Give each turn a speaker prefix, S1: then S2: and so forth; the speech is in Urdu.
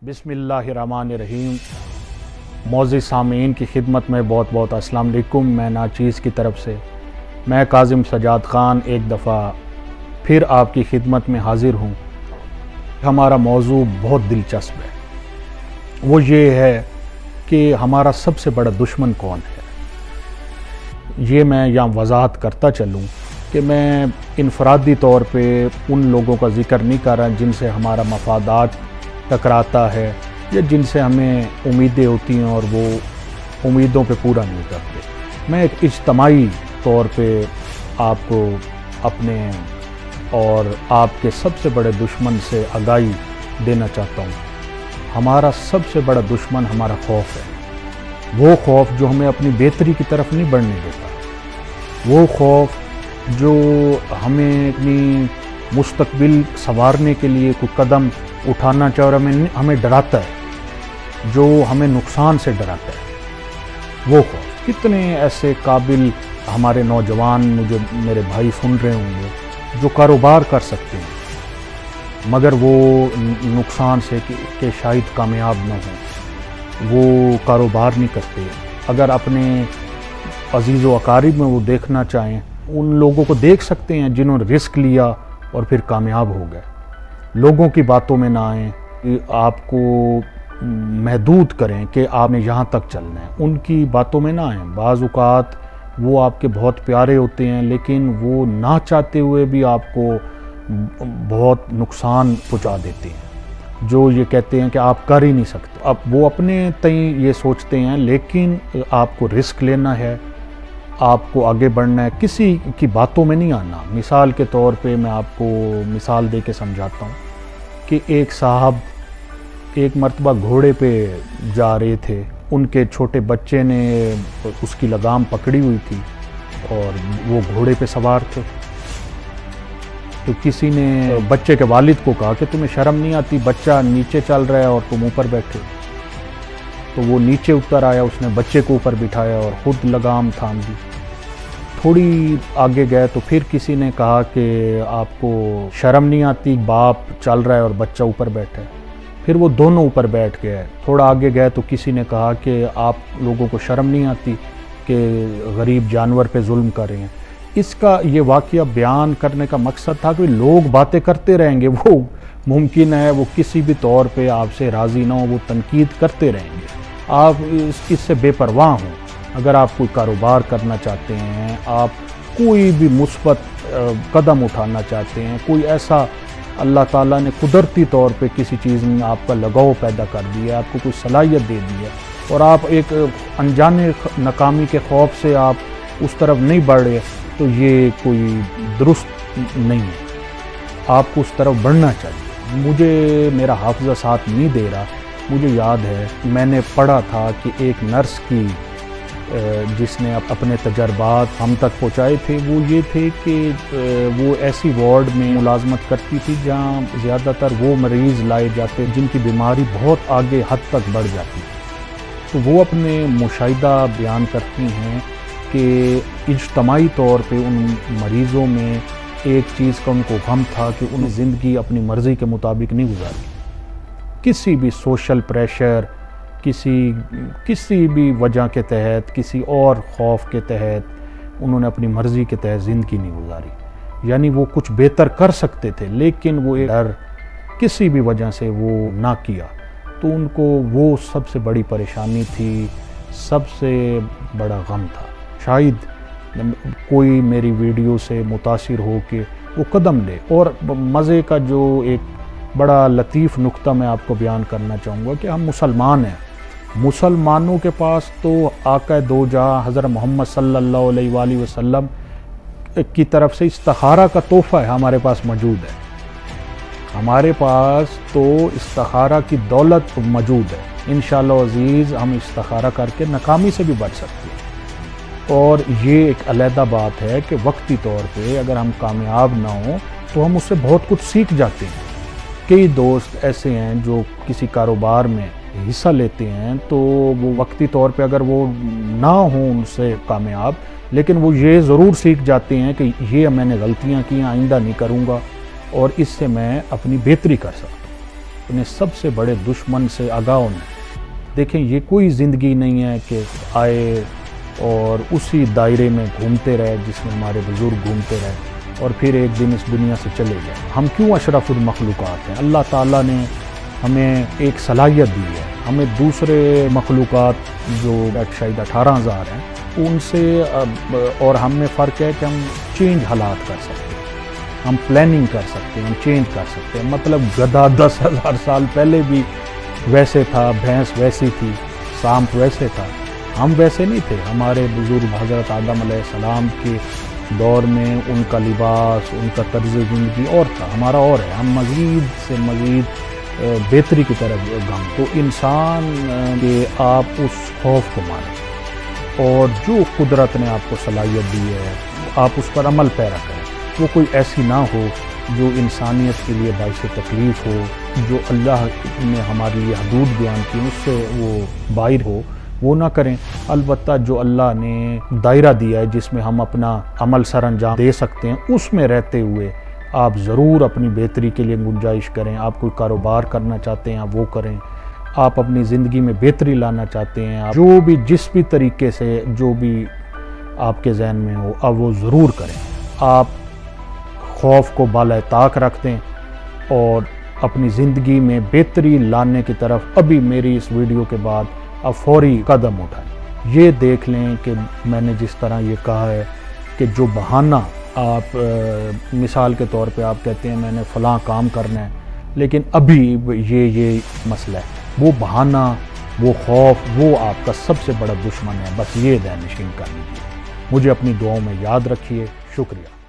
S1: بسم اللہ الرحمن الرحیم۔ معزز سامعین کی خدمت میں بہت بہت السلام علیکم۔ میں ناچیز کی طرف سے میں کاظم سجاد خان ایک دفعہ پھر آپ کی خدمت میں حاضر ہوں۔ ہمارا موضوع بہت دلچسپ ہے، وہ یہ ہے کہ ہمارا سب سے بڑا دشمن کون ہے۔ یہ میں یہاں وضاحت کرتا چلوں کہ میں انفرادی طور پہ ان لوگوں کا ذکر نہیں کر رہا جن سے ہمارا مفادات ٹکراتا ہے یا جن سے ہمیں امیدیں ہوتی ہیں اور وہ امیدوں پہ پورا نہیں کرتے۔ میں ایک اجتماعی طور پہ آپ کو اپنے اور آپ کے سب سے بڑے دشمن سے آگاہی دینا چاہتا ہوں۔ ہمارا سب سے بڑا دشمن ہمارا خوف ہے، وہ خوف جو ہمیں اپنی بہتری کی طرف نہیں بڑھنے دیتا، وہ خوف جو ہمیں اپنی مستقبل سنوارنے کے لیے کوئی قدم اٹھانا چاہے اور ہمیں ڈراتا ہے، جو ہمیں نقصان سے ڈراتا ہے، وہ خوف۔ کتنے ایسے قابل ہمارے نوجوان مجھے میرے بھائی سن رہے ہوں گے جو کاروبار کر سکتے ہیں مگر وہ نقصان سے کہ شاید کامیاب نہ ہوں، وہ کاروبار نہیں کرتے۔ اگر اپنے عزیز و اقارب میں وہ دیکھنا چاہیں، ان لوگوں کو دیکھ سکتے ہیں جنہوں نے رسک لیا اور پھر کامیاب ہو گئے۔ لوگوں کی باتوں میں نہ آئیں، آپ کو محدود کریں کہ آپ نے یہاں تک چلنا ہے، ان کی باتوں میں نہ آئیں۔ بعض اوقات وہ آپ کے بہت پیارے ہوتے ہیں لیکن وہ نہ چاہتے ہوئے بھی آپ کو بہت نقصان پہنچا دیتے ہیں، جو یہ کہتے ہیں کہ آپ کر ہی نہیں سکتے۔ اب وہ اپنے تئیں یہ سوچتے ہیں لیکن آپ کو رسک لینا ہے، آپ کو آگے بڑھنا ہے، کسی کی باتوں میں نہیں آنا۔ مثال کے طور پہ میں آپ کو مثال دے کے سمجھاتا ہوں کہ ایک صاحب ایک مرتبہ گھوڑے پہ جا رہے تھے، ان کے چھوٹے بچے نے اس کی لگام پکڑی ہوئی تھی اور وہ گھوڑے پہ سوار تھے، تو کسی نے بچے کے والد کو کہا کہ تمہیں شرم نہیں آتی، بچہ نیچے چل رہا ہے اور تم اوپر بیٹھے۔ تو وہ نیچے اتر آیا، اس نے بچے کو اوپر بٹھایا اور خود لگام تھام دی۔ تھوڑی آگے گئے تو پھر کسی نے کہا کہ آپ کو شرم نہیں آتی، باپ چل رہا ہے اور بچہ اوپر بیٹھا ہے۔ پھر وہ دونوں اوپر بیٹھ گئے۔ تھوڑا آگے گئے تو کسی نے کہا کہ آپ لوگوں کو شرم نہیں آتی کہ غریب جانور پہ ظلم کر رہے ہیں۔ اس کا یہ واقعہ بیان کرنے کا مقصد تھا کہ لوگ باتیں کرتے رہیں گے، وہ ممکن ہے وہ کسی بھی طور پہ آپ سے راضی نہ ہو، وہ تنقید کرتے رہیں گے، آپ اس سے بے پرواہ ہوں۔ اگر آپ کوئی کاروبار کرنا چاہتے ہیں، آپ کوئی بھی مثبت قدم اٹھانا چاہتے ہیں، کوئی ایسا اللہ تعالیٰ نے قدرتی طور پہ کسی چیز میں آپ کا لگاؤ پیدا کر دیا، آپ کو کوئی صلاحیت دے دی ہے اور آپ ایک انجانے ناکامی کے خوف سے آپ اس طرف نہیں بڑھ رہے، تو یہ کوئی درست نہیں ہے۔ آپ کو اس طرف بڑھنا چاہیے۔ مجھے میرا حافظہ ساتھ نہیں دے رہا، مجھے یاد ہے میں نے پڑھا تھا کہ ایک نرس کی جس نے اپنے تجربات ہم تک پہنچائے تھے، وہ یہ تھے کہ وہ ایسی وارڈ میں ملازمت کرتی تھی جہاں زیادہ تر وہ مریض لائے جاتے جن کی بیماری بہت آگے حد تک بڑھ جاتی تھی۔ تو وہ اپنے مشاہدہ بیان کرتی ہیں کہ اجتماعی طور پہ ان مریضوں میں ایک چیز کا ان کو غم تھا کہ انہیں زندگی اپنی مرضی کے مطابق نہیں گزاری، کسی بھی سوشل پریشر، کسی بھی وجہ کے تحت، کسی اور خوف کے تحت انہوں نے اپنی مرضی کے تحت زندگی نہیں گزاری۔ یعنی وہ کچھ بہتر کر سکتے تھے لیکن وہ ڈر کسی بھی وجہ سے وہ نہ کیا، تو ان کو وہ سب سے بڑی پریشانی تھی، سب سے بڑا غم تھا۔ شاید کوئی میری ویڈیو سے متاثر ہو کے وہ قدم لے۔ اور مزے کا جو ایک بڑا لطیف نقطہ میں آپ کو بیان کرنا چاہوں گا کہ ہم مسلمان ہیں، مسلمانوں کے پاس تو آقا دو جہاں حضرت محمد صلی اللہ علیہ وآلہ وسلم کی طرف سے استخارہ کا تحفہ ہے، ہمارے پاس موجود ہے، ہمارے پاس تو استخارہ کی دولت موجود ہے۔ انشاءاللہ عزیز ہم استخارہ کر کے ناکامی سے بھی بچ سکتے ہیں۔ اور یہ ایک علیحدہ بات ہے کہ وقتی طور پہ اگر ہم کامیاب نہ ہوں تو ہم اس سے بہت کچھ سیکھ جاتے ہیں۔ کئی دوست ایسے ہیں جو کسی کاروبار میں حصہ لیتے ہیں تو وہ وقتی طور پہ اگر وہ نہ ہوں ان سے کامیاب، لیکن وہ یہ ضرور سیکھ جاتے ہیں کہ یہ میں نے غلطیاں کی، آئندہ نہیں کروں گا اور اس سے میں اپنی بہتری کر سکتا ہوں۔ اپنے سب سے بڑے دشمن سے آگاہ ہونا ہے۔ دیکھیں یہ کوئی زندگی نہیں ہے کہ آئے اور اسی دائرے میں گھومتے رہے جس میں ہمارے بزرگ گھومتے رہے اور پھر ایک دن اس دنیا سے چلے گئے۔ ہم کیوں اشرف المخلوقات ہیں؟ اللہ تعالیٰ نے ہمیں ایک صلاحیت دی ہے، ہمیں دوسرے مخلوقات جو شاید 18,000 ہیں ان سے اور ہم میں فرق ہے کہ ہم چینج حالات کر سکتے ہیں، ہم پلاننگ کر سکتے ہیں، ہم چینج کر سکتے ہیں۔ مطلب گدھا 10,000 سال پہلے بھی ویسے تھا، بھینس ویسی تھی، سانپ ویسے تھا، ہم ویسے نہیں تھے۔ ہمارے بزرگ حضرت آدم علیہ السلام کے دور میں ان کا لباس، ان کا طرز زندگی اور تھا، ہمارا اور ہے۔ ہم مزید سے مزید بہتری کی طرف گام۔ تو انسان کے آپ اس خوف کو مانیں اور جو قدرت نے آپ کو صلاحیت دی ہے آپ اس پر عمل پیرا کریں۔ وہ کوئی ایسی نہ ہو جو انسانیت کے لیے باعث تکلیف ہو، جو اللہ نے ہمارے لیے حدود بیان کی اس سے وہ باہر ہو، وہ نہ کریں۔ البتہ جو اللہ نے دائرہ دیا ہے جس میں ہم اپنا عمل سر انجام دے سکتے ہیں اس میں رہتے ہوئے آپ ضرور اپنی بہتری کے لیے گنجائش کریں۔ آپ کوئی کاروبار کرنا چاہتے ہیں آپ وہ کریں، آپ اپنی زندگی میں بہتری لانا چاہتے ہیں، آپ جو بھی جس بھی طریقے سے جو بھی آپ کے ذہن میں ہو آپ وہ ضرور کریں۔ آپ خوف کو بالائے طاق رکھ دیں اور اپنی زندگی میں بہتری لانے کی طرف ابھی میری اس ویڈیو کے بعد آپ فوری قدم اٹھائیں۔ یہ دیکھ لیں کہ میں نے جس طرح یہ کہا ہے کہ جو بہانہ آپ مثال کے طور پہ آپ کہتے ہیں میں نے فلاں کام کرنا ہے لیکن ابھی یہ مسئلہ ہے، وہ بہانہ، وہ خوف، وہ آپ کا سب سے بڑا دشمن ہے۔ بس یہ ذہن نشین کر لیجیے۔ مجھے اپنی دعاؤں میں یاد رکھیے۔ شکریہ۔